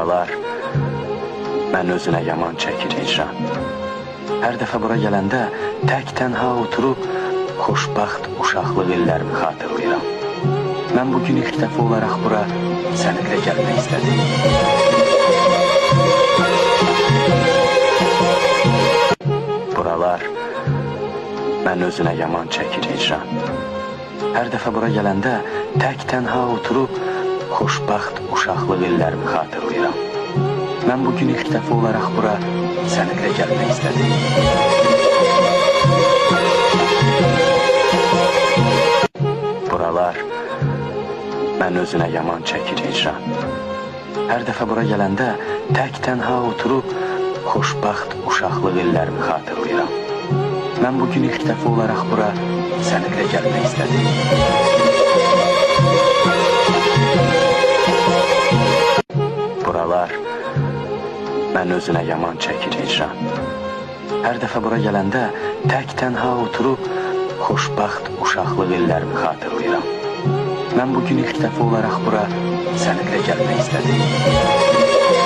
Buralar mən özünə yaman çəkir hicran. Hər dəfə bura gələndə tək tənha oturub xoşbaxt uşaqlıq illərimi xatırlayıram. Mən bugün ilk dəfə olaraq bura səninlə gəlmək istədim. Buralar mən özünə yaman çəkir hicran. Hər dəfə bura gələndə tək tənha oturub xoşbaxt uşaqlıq illərimi xatırlayıram. Mən bugün ilk dəfə olaraq bura səninlə gəlmək istədim. Buralar mən özünə yaman çəkir hicran. Hər dəfə bura gələndə tək tənha oturub xoşbaxt uşaqlıq illərimi xatırlayıram. Mən bugün ilk dəfə olaraq bura səninlə gəlmək istədim. Buralar mən özünə yaman çəkir hicran. Hər dəfə bura gələndə tək tənha oturub xoşbaxt uşaqlıq illərimi xatırlayıram. Mən bugün ilk dəfə olaraq bura səninlə gəlmək istədim.